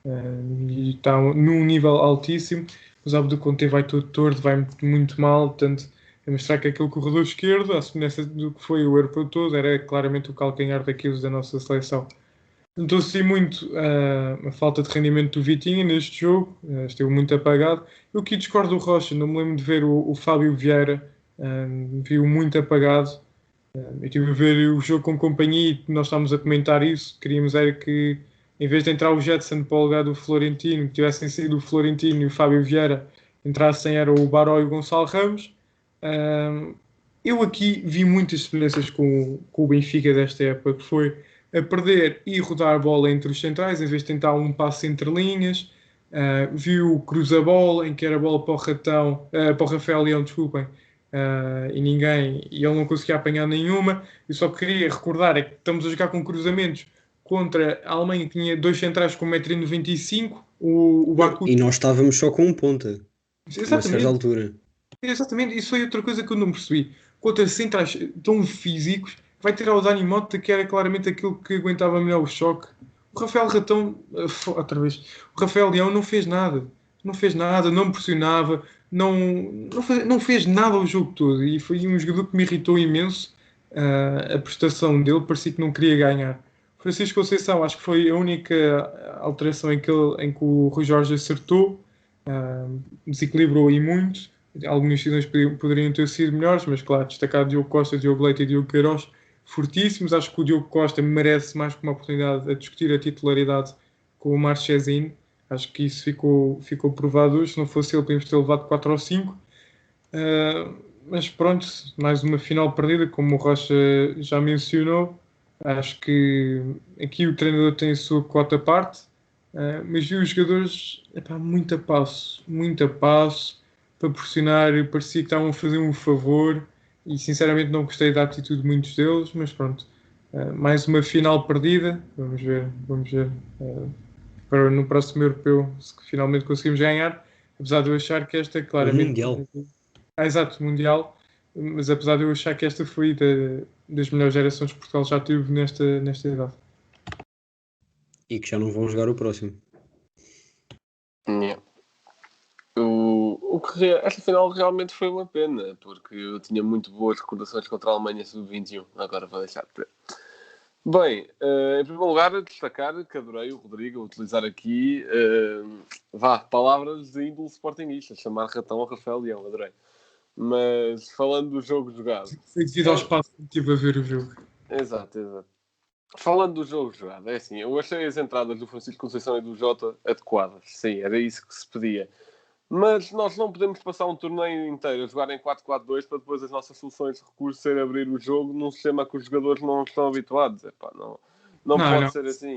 e está num nível altíssimo. Mas o Abdu Conte vai todo torto, vai muito mal, portanto a mostrar que aquele corredor esquerdo, à semelhança do que foi o europeu todo, era claramente o calcanhar daqueles da nossa seleção. Notou-se muito a falta de rendimento do Vitinha neste jogo, esteve muito apagado. Eu aqui discordo do Rocha, não me lembro de ver o Fábio Vieira, viu muito apagado. Eu estive a ver o jogo com companhia e nós estávamos a comentar isso. Queríamos era que, em vez de entrar o Jetson para o lugar do Florentino, que tivessem sido o Florentino e o Fábio Vieira, entrassem era o Baró e o Gonçalo Ramos. Eu aqui vi muitas semelhanças com o Benfica desta época, que foi a perder e rodar a bola entre os centrais, em vez de tentar um passe entre linhas. Viu o cruza-bola, em que era a bola para o Ratão, para o Rafael Leão, desculpem, e ele não conseguia apanhar nenhuma. Eu só queria recordar é que estamos a jogar com cruzamentos contra a Alemanha, que tinha dois centrais com 1,95m, o Baku... E nós estávamos só com um ponta, a certa altura. Exatamente, isso foi outra coisa que eu não percebi. Contra centrais tão físicos, vai tirar o Dani Mota, que era claramente aquilo que aguentava melhor o choque. O Rafael Ratão, outra vez, o Rafael Leão não fez nada, não pressionava, não fez nada o jogo todo. E foi um jogador que me irritou imenso. A prestação dele parecia que não queria ganhar. Francisco Conceição, acho que foi a única alteração em que o Rui Jorge acertou, desequilibrou aí muito. Algumas decisões poderiam ter sido melhores, mas claro, destacar Diogo Costa, Diogo Leite e Diogo Queiroz fortíssimos. Acho que o Diogo Costa merece mais que uma oportunidade a discutir a titularidade com o Marchesino. Acho que isso ficou provado hoje. Se não fosse ele, podíamos ter levado 4 ou 5. Mas pronto, mais uma final perdida, como o Rocha já mencionou. Acho que aqui o treinador tem a sua cota à parte, mas vi os jogadores muito a passo para pressionar. Parecia que estavam a fazer um favor e sinceramente não gostei da atitude de muitos deles, mas pronto, mais uma final perdida. Vamos ver para no próximo europeu se finalmente conseguimos ganhar, apesar de eu achar que esta claramente... Mundial. Exato, Mundial, mas apesar de eu achar que esta foi das melhores gerações que Portugal já teve nesta idade. E que já não vão jogar o próximo. Yeah. Esta final realmente foi uma pena, porque eu tinha muito boas recordações contra a Alemanha sub-21. Agora vou deixar de ter. Bem, em primeiro lugar, destacar que adorei o Rodrigo utilizar aqui palavras de índole sportinguista, chamar ratão ao Rafael Leão, adorei. Mas falando do jogo jogado... Foi devido ao espaço que estive a ver o jogo. Exato. Falando do jogo jogado, é assim, eu achei as entradas do Francisco Conceição e do Jota adequadas. Sim, era isso que se pedia. Mas nós não podemos passar um torneio inteiro a jogar em 4-4-2 para depois as nossas soluções de recurso ser abrir o jogo num sistema que os jogadores não estão habituados. Não pode ser assim.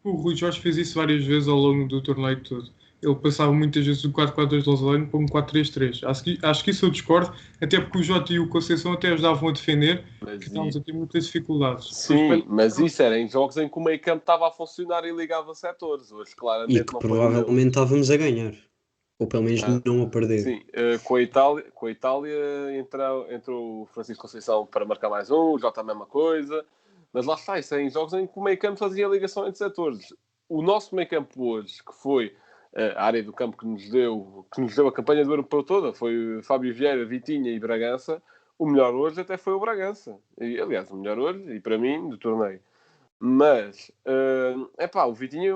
O Rui Jorge fez isso várias vezes ao longo do torneio todo. Ele passava muitas vezes do 4-4-2 de Lausanne para um 4-3-3. Acho que isso eu discordo, até porque o Jota e o Conceição até ajudavam a defender, que estávamos a ter muitas dificuldades. Sim, mas isso era em jogos em que o meio campo estava a funcionar e ligava setores. Hoje, claramente, e que provavelmente estávamos a ganhar. Ou pelo menos não a perder. Sim, com a Itália entrou o Francisco Conceição para marcar mais um, o Jota a mesma coisa. Mas lá está, isso é em jogos em que o meio campo fazia ligação entre setores. O nosso meio campo hoje, que foi a área do campo que nos deu a campanha do europeu toda, foi Fábio Vieira, Vitinha e Bragança. O melhor hoje até foi o Bragança. E, aliás, o melhor hoje, e para mim, do torneio. Mas, o Vitinha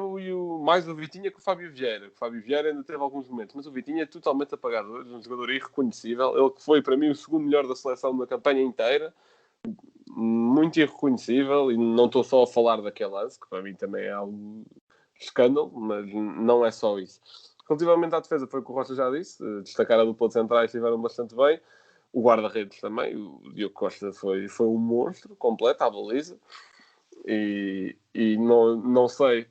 mais o Vitinha que o Fábio Vieira. O Fábio Vieira ainda teve alguns momentos, mas o Vitinha é totalmente apagado hoje, um jogador irreconhecível. Ele que foi, para mim, o segundo melhor da seleção na campanha inteira. Muito irreconhecível, e não estou só a falar daquele lance, que para mim também é algo escândalo, mas não é só isso. Relativamente à defesa, foi o que o Rocha já disse, destacar a dupla de centrais, estiveram bastante bem. O guarda-redes também, o Diogo Costa foi um monstro completo à baliza. E não sei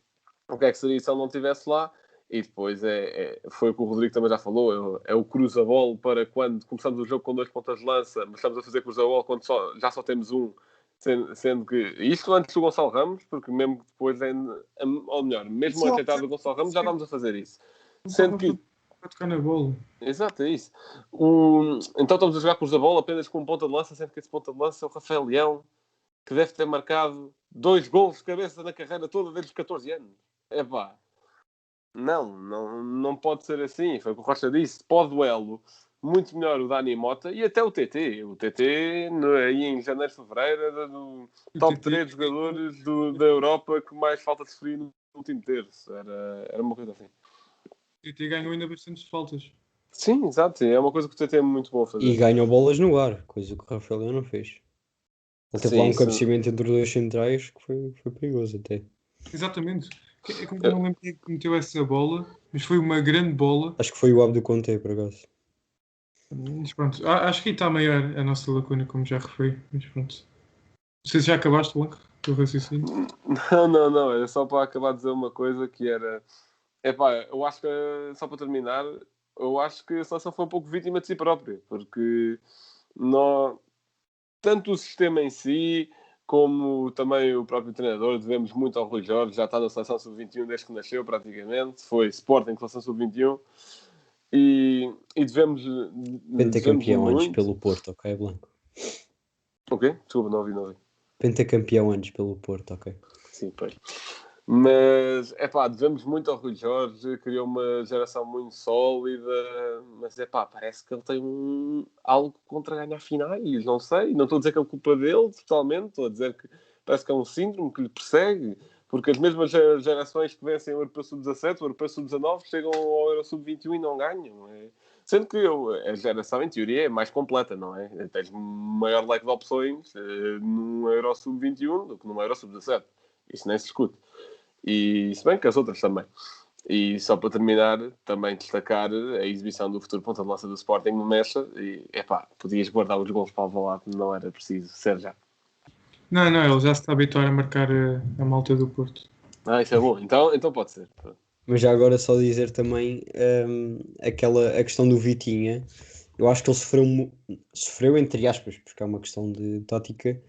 o que é que seria se ele não estivesse lá. E depois foi o que o Rodrigo também já falou, é o cruza-bola para quando começamos o jogo com 2 pontas de lança, mas estamos a fazer cruza-bola quando já só temos um, Sendo que isto antes do Gonçalo Ramos, porque mesmo que depois ainda, ou melhor, mesmo a tentar do Gonçalo Ramos, já estamos a fazer isso. Sendo que Para tocar na bola. exato, é isso. Então estamos a jogar com os da bola apenas com um ponta de lança, sendo que esse ponta de lança é o Rafael Leão, que deve ter marcado 2 gols de cabeça na carreira toda desde os 14 anos. Epá, não pode ser assim. Foi o que o Rocha disse. Pós-duelo, muito melhor o Dani Mota e até o TT. O TT, aí em janeiro, fevereiro, era no top 3 jogadores da Europa que mais falta de sofrer no último terço. Era uma coisa assim. O TT ganhou ainda bastantes faltas. Sim, exato. É uma coisa que o TT é muito bom a fazer. E ganhou bolas no ar, coisa que o Rafael Leão não fez. Ele teve lá um cabeceamento entre os dois centrais que foi perigoso até. Exatamente. É como que eu não lembro quem é que meteu essa bola, mas foi uma grande bola. Acho que foi o Abdo Conte, por acaso. Mas pronto, acho que aí está maior a nossa lacuna, como já referi. Mas pronto. Não sei se já acabaste, Blanco, o raciocínio. Não. Era só para acabar de dizer uma coisa que era... Epá, eu acho que, só para terminar, eu acho que a seleção foi um pouco vítima de si própria, porque tanto o sistema em si, como também o próprio treinador, devemos muito ao Rui Jorge, já está na seleção sub-21 desde que nasceu, praticamente, foi Sporting, seleção sub-21, e devemos Pentacampeão muito... antes pelo Porto, ok, Blanco? Ok? Desculpa, não ouvi. Pentacampeão antes pelo Porto, ok? Sim, pois. Mas, devemos muito ao Rui Jorge, criou uma geração muito sólida, mas, parece que ele tem algo contra ganhar finais, não sei, não estou a dizer que é culpa dele, totalmente, estou a dizer que parece que é um síndrome que lhe persegue, porque as mesmas gerações que vencem o Europeu Sub-17, o Europeu Sub-19, chegam ao Euro Sub-21 e não ganham, Sendo que a geração, em teoria, é mais completa, não é? Tens maior leque de opções num Euro Sub-21 do que num Euro Sub-17. Isso nem se discute. E se bem que as outras também. E só para terminar, também destacar a exibição do futuro ponta de lança do Sporting no Mecha. E, podias guardar os gols para o Alvalade, não era preciso ser já. Não, ele já se está a habituar a marcar a malta do Porto. Isso é bom. Então pode ser. Mas já agora só dizer também a questão do Vitinha. Eu acho que ele sofreu entre aspas, porque é uma questão de tática,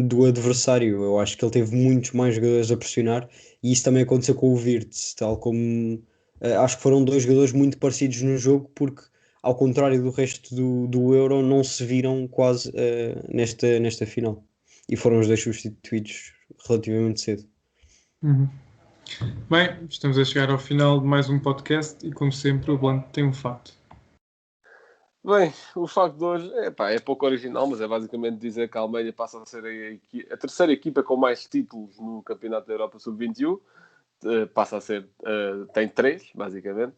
do adversário. Eu acho que ele teve muitos mais jogadores a pressionar e isso também aconteceu com o Wirtz, tal como acho que foram 2 jogadores muito parecidos no jogo, porque ao contrário do resto do Euro não se viram quase nesta final e foram os 2 substituídos relativamente cedo. Uhum. Bem, estamos a chegar ao final de mais um podcast e como sempre o Blanco tem um facto. Bem, o facto de hoje é pouco original, mas é basicamente dizer que a Alemanha passa a ser a terceira equipa com mais títulos no Campeonato da Europa Sub-21. Passa a ser, tem 3, basicamente.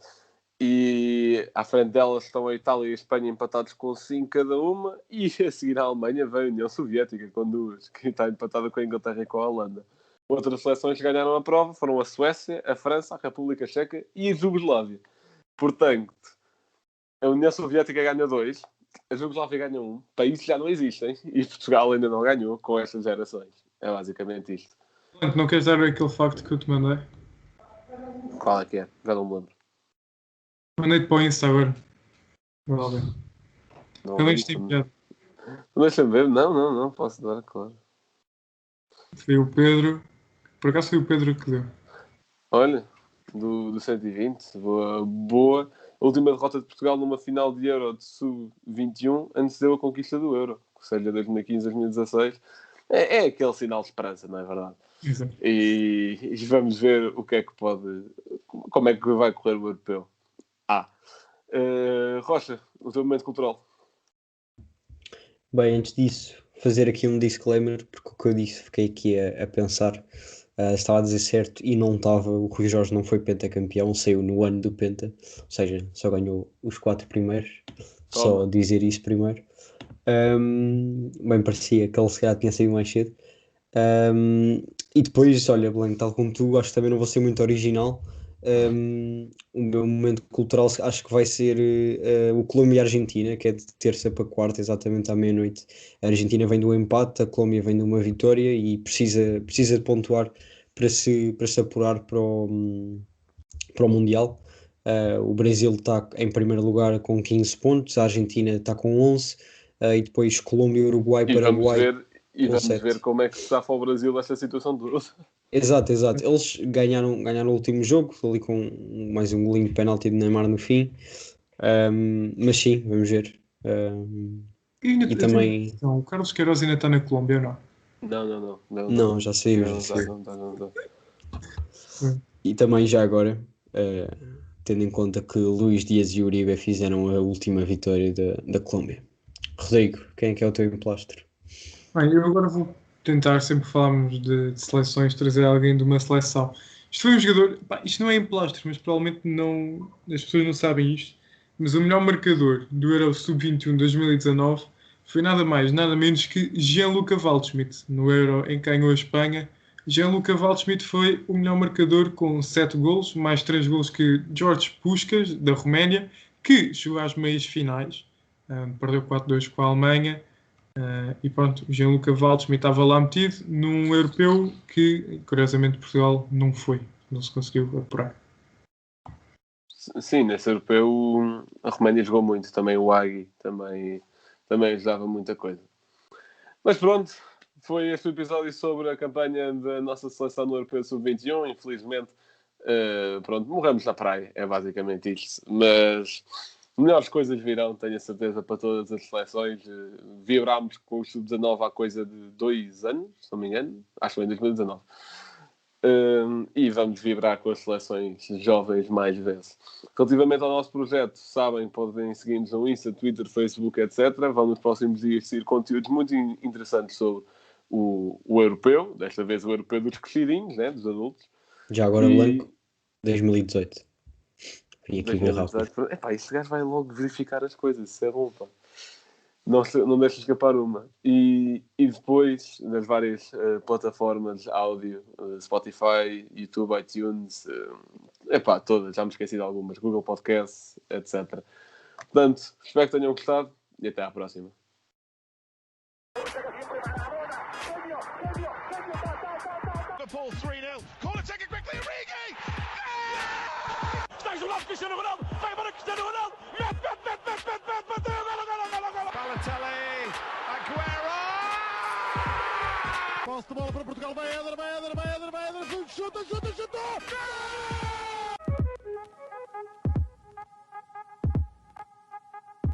E à frente delas estão a Itália e a Espanha empatados com 5 cada uma. E a seguir à Alemanha vem a União Soviética com 2, que está empatada com a Inglaterra e com a Holanda. Outras seleções que ganharam a prova foram a Suécia, a França, a República Checa e a Jugoslávia. Portanto, a União Soviética ganha 2, a Jugoslávia ganha 1, países já não existem e Portugal ainda não ganhou com estas gerações. É basicamente isto. Não queres dar aquele facto que eu te mandei? Qual é que é? Já não me lembro. Mandei-te para o Insta agora. Vai ver. Não, Pelo menos tem piada. deixa-me ver. Não, posso dar, claro. Foi o Pedro. Por acaso foi o Pedro que deu. Olha, do 120, boa. A última derrota de Portugal numa final de Euro de Sub-21 antecedeu a conquista do Euro, ou seja, 2015-2016. É aquele sinal de esperança, não é verdade? Exato. E vamos ver o que é que como é que vai correr o Europeu. Rocha, o teu momento cultural. Bem, antes disso, fazer aqui um disclaimer, porque o que eu disse, fiquei aqui a pensar, estava a dizer certo e não estava, o Rui Jorge não foi pentacampeão, saiu no ano do penta, ou seja, só ganhou os 4 primeiros, só dizer isso primeiro. Bem, parecia que ele se calhar tinha saído mais cedo. E depois, olha, Blanco, tal como tu, acho que também não vou ser muito original. O meu momento cultural acho que vai ser o Colômbia e a Argentina, que é de terça para quarta, exatamente à meia-noite. A Argentina vem do empate, a Colômbia vem de uma vitória e precisa de pontuar para se apurar para o Mundial. O Brasil está em primeiro lugar com 15 pontos, a Argentina está com 11, e depois Colômbia, Uruguai, Paraguai. E com vamos 7. ver como é que se safa o Brasil desta situação toda. Exato. Eles ganharam o último jogo, ali com mais um golinho de penalti de Neymar no fim. Mas sim, vamos ver. E também. Não, o Carlos Queiroz ainda está na Colômbia, não? Não, já saiu. Não. E também já agora, tendo em conta que Luís Dias e Uribe fizeram a última vitória da Colômbia. Rodrigo, quem é que é o teu emplastro? Bem, eu agora vou tentar, sempre falarmos de seleções, trazer alguém de uma seleção. Isto foi um jogador, isto não é emplastro, mas provavelmente não, as pessoas não sabem isto, mas o melhor marcador do Euro Sub-21 2019 foi nada mais, nada menos que Gianluca Waldschmidt, no Euro em que ganhou a Espanha. Gianluca Waldschmidt foi o melhor marcador com 7 golos, mais 3 golos que George Puskás, da Roménia, que chegou às meias finais, perdeu 4-2 com a Alemanha. E pronto, o Gianluca Waldschmidt estava lá metido num europeu que, curiosamente, Portugal não foi, não se conseguiu apurar. Sim, nesse europeu a Roménia jogou muito, também o Agui também ajudava muita coisa. Mas pronto, foi este o episódio sobre a campanha da nossa seleção no Europeu Sub-21. Infelizmente, pronto, morremos na praia, é basicamente isto. Mas melhores coisas virão, tenho a certeza, para todas as seleções. Vibrámos com o Sub-19 há coisa de 2 anos, se não me engano. Acho que foi em 2019. E vamos vibrar com as seleções jovens mais vezes. Relativamente ao nosso projeto, sabem, podem seguir-nos no Insta, Twitter, Facebook, etc. Vamos nos próximos dias seguir conteúdos muito interessantes sobre o europeu, desta vez o europeu dos crescidinhos, né, dos adultos. Já agora Blanco, 2018. Vim aqui ver rápido. Este gajo vai logo verificar as coisas, isso é bom, pá. Não deixa escapar uma. E depois, nas várias plataformas de áudio, Spotify, YouTube, iTunes, todas, já me esqueci de algumas, Google Podcasts, etc. Portanto, espero que tenham gostado e até à próxima. Liverpool 3-0. Corner taken quickly, Origi! Está isolado Cristiano Ronaldo, vai embora Cristiano Ronaldo, mete, bateu, golo. Balotelli, Aguero! Posse de bola para Portugal, vai Éder, chuta!